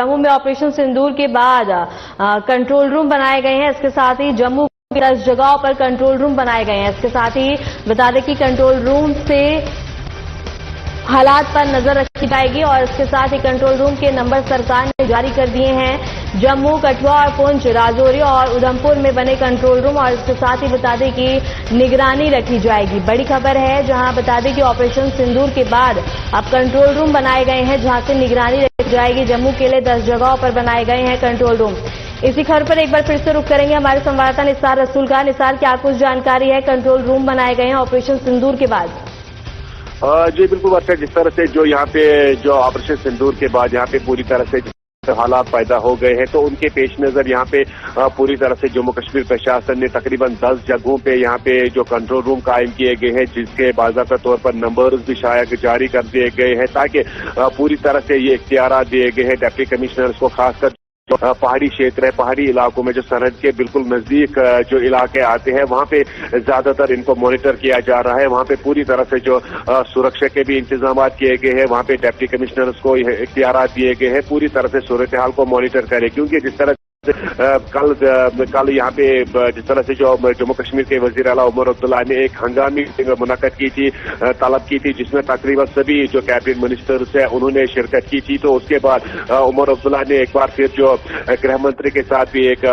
जम्मू में ऑपरेशन सिंदूर के बाद कंट्रोल रूम बनाए गए हैं। इसके साथ ही जम्मू की 10 जगहों पर कंट्रोल रूम बनाए गए हैं। इसके साथ ही बता दें कि कंट्रोल रूम से हालात पर नजर रखी जाएगी और इसके साथ ही कंट्रोल रूम के नंबर सरकार ने जारी कर दिए हैं। जम्मू, कठुआ और पुंछ, राजौरी और उधमपुर में बने कंट्रोल रूम और इसके साथ ही बता दें कि निगरानी रखी जाएगी। बड़ी खबर है, जहां बता दें कि ऑपरेशन सिंदूर के बाद अब कंट्रोल रूम बनाए गए हैं, जहां से निगरानी रखी जाएगी। जम्मू के लिए 10 जगहों पर बनाए गए हैं कंट्रोल रूम। इसी खबर पर एक बार फिर से रुख करेंगे हमारे संवाददाता निसार रसूल का। निसार, क्या कुछ जानकारी है? कंट्रोल रूम बनाए गए हैं ऑपरेशन सिंदूर के बाद। जी बिल्कुल बात है। जिस तरह से जो यहाँ पे जो ऑपरेशन सिंदूर के बाद यहाँ पे पूरी तरह से हालात पैदा हो गए हैं, तो उनके पेश नजर यहाँ पे पूरी तरह से जम्मू कश्मीर प्रशासन ने तकरीबन 10 जगहों पे यहाँ पे जो कंट्रोल रूम कायम किए गए हैं, जिसके बाज़ाब्ता तौर पर नंबर्स भी शायद जारी कर दिए गए हैं, ताकि पूरी तरह से ये इख्तियार दिए गए हैं डिप्टी कमिश्नर्स को, खासकर पहाड़ी क्षेत्र है, पहाड़ी इलाकों में जो सरहद के बिल्कुल नजदीक जो इलाके आते हैं, वहां पे ज्यादातर इनको मॉनिटर किया जा रहा है। वहां पे पूरी तरह से जो सुरक्षा के भी इंतजाम किए गए हैं, वहां पे डिप्टी कमिश्नर्स को इख्तियार दिए गए हैं पूरी तरह से सूरत हाल को मॉनिटर करें, क्योंकि जिस तरह कल यहाँ पे जिस तरह से जो जम्मू कश्मीर के वजीर आला उमर अब्दुल्ला ने एक हंगामी मुनाकद की थी, तलब की थी, जिसमें तकरीबन सभी जो कैबिनेट मिनिस्टर्स हैं उन्होंने शिरकत की थी। तो उसके बाद उमर अब्दुल्ला ने एक बार फिर जो गृह मंत्री के साथ भी एक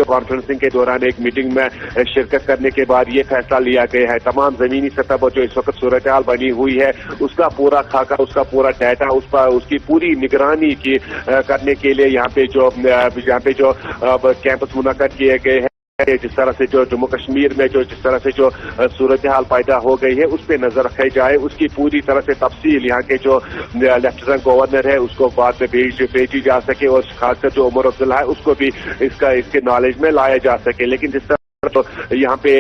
कॉन्फ्रेंसिंग के दौरान एक मीटिंग में शिरकत करने के बाद ये फैसला लिया गया है। तमाम जमीनी सतह पर जो इस वक्त सूरत हाल बनी हुई है, उसका पूरा खाका, उसका पूरा डाटा, उसकी पूरी निगरानी की करने के लिए यहाँ पे जो कैंपस मुनाकद किए गए हैं। जिस तरह से जो जम्मू कश्मीर में जिस तरह से जो सूरत हाल पैदा हो गई है, उस पर नजर रखी जाए, उसकी पूरी तरह से तफसील यहाँ के जो लेफ्टिनेंट गवर्नर है उसको बाद में भेजी जा सके, और खासकर जो उमर अब्दुल्ला है उसको भी इसके नॉलेज में लाया जा सके। लेकिन जिस तरह तो यहाँ पे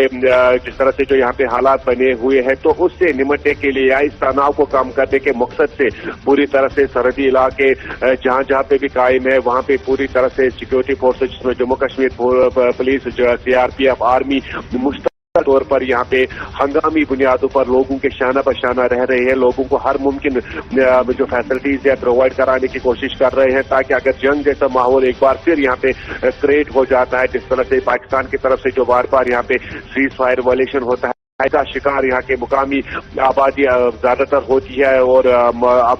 जिस तरह से जो यहाँ पे हालात बने हुए हैं, तो उससे निपटने के लिए या इस तनाव को कम करने के मकसद से पूरी तरह से सरहदी इलाके जहाँ जहाँ पे भी कायम है, वहाँ पे पूरी तरह से सिक्योरिटी फोर्सेज, जिसमें जम्मू कश्मीर पुलिस, जो CRPF, आर्मी मुश्तरक तौर पर यहाँ पे हंगामी बुनियादों पर लोगों के शाना बशाना रह रहे हैं, लोगों को हर मुमकिन जो फैसिलिटीज है प्रोवाइड कराने की कोशिश कर रहे हैं, ताकि अगर जंग जैसा माहौल एक बार फिर यहाँ पे क्रिएट हो जाता है, जिस तरह से पाकिस्तान की तरफ से जो बार बार यहाँ पे सीज फायर वायलेशन होता है, का शिकार यहाँ के मुकामी आबादी ज्यादातर होती है, और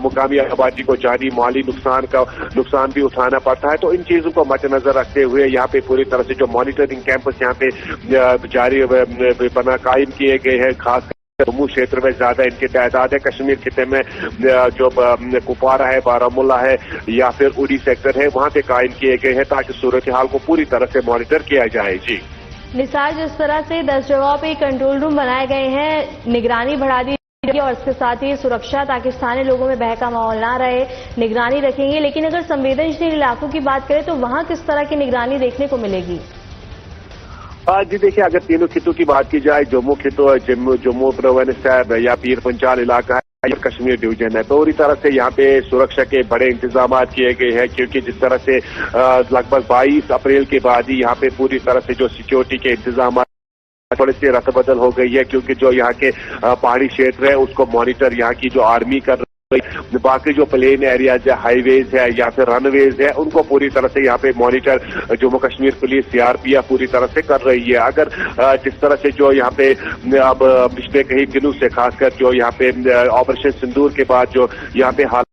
मुकामी आबादी को जानी माली नुकसान भी उठाना पड़ता है। तो इन चीजों को मद्देनजर रखते हुए यहाँ पे पूरी तरह से जो मॉनिटरिंग कैंपस यहाँ पे जारी बना कायम किए गए हैं। खास जम्मू क्षेत्र में ज्यादा इनकी तादाद है। कश्मीर खिते में जो कुपवारा है, बारामूला है या फिर उड़ी सेक्टर है, वहां पे कायम किए गए हैं, ताकि सूरत हाल को पूरी तरह से मॉनिटर किया जाए। जी निसार, जिस तरह से 10 जगहों पे कंट्रोल रूम बनाए गए हैं, निगरानी बढ़ा दी और इसके साथ ही सुरक्षा, ताकि स्थानीय लोगों में भय का माहौल ना रहे, निगरानी रखेंगे। लेकिन अगर संवेदनशील इलाकों की बात करें तो वहां किस तरह की निगरानी देखने को मिलेगी? जी देखिए, अगर तीनों खितों की बात की जाए, जम्मू खितों, जम्मू प्रोविंस है या पीर पंचाल इलाका है, कश्मीर डिवीजन है, तो पूरी तरह से यहाँ पे सुरक्षा के बड़े इंतजाम किए गए हैं, क्योंकि जिस तरह से लगभग 22 अप्रैल के बाद ही यहाँ पे पूरी तरह से जो सिक्योरिटी के इंतजाम थोड़ी सी रद्द-बदल हो गई है, क्योंकि जो यहाँ के पहाड़ी क्षेत्र है उसको मॉनिटर यहाँ की जो आर्मी कर रही है, बाकी जो प्लेन एरियाज है, हाईवेज है या फिर रनवेज है, उनको पूरी तरह से यहाँ पे monitor Jammu Kashmir police, CRPF पूरी तरह से कर रही है। अगर जिस तरह से जो यहाँ पे अब पिछले कई दिनों से खासकर जो यहाँ पे ऑपरेशन सिंदूर के बाद जो यहाँ पे हाल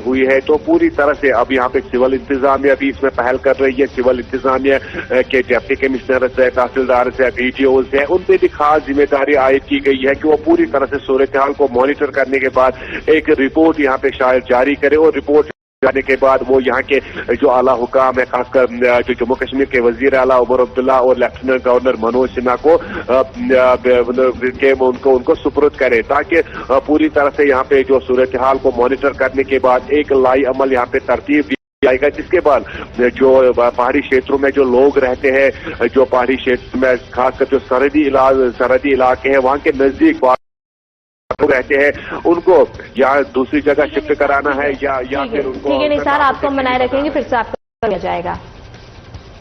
हुई है, तो पूरी तरह से अब यहाँ पे सिविल इंतजामिया भी इसमें पहल कर रही है। सिविल इंतजामिया के डिप्टी कमिश्नर है, तहसीलदार है, DTOs है, उन पे भी खास जिम्मेदारी आयद की गई है कि वो पूरी तरह से सूरत हाल को मॉनिटर करने के बाद एक रिपोर्ट यहाँ पे शायद जारी करे, और रिपोर्ट जाने के बाद वो यहाँ के जो आला हुकाम है, खासकर जो जम्मू कश्मीर के वजीर आला उमर अब्दुल्ला और लेफ्टिनेंट गवर्नर मनोज सिन्हा को उनको सुपुर्द करे, ताकि पूरी तरह से यहाँ पे जो सूरत हाल को मॉनिटर करने के बाद एक लाई अमल यहाँ पे तरतीब दी जाएगा, जिसके बाद जो पहाड़ी क्षेत्रों में जो लोग रहते हैं, जो पहाड़ी क्षेत्र में खासकर जो सरहदी इलाके हैं, वहाँ के नजदीक रहते हैं, उनको या दूसरी जगह शिफ्ट कराना है या फिर उनको। ठीक है निसार, आपको हम बनाए रखेंगे, फिर से आपका किया जाएगा।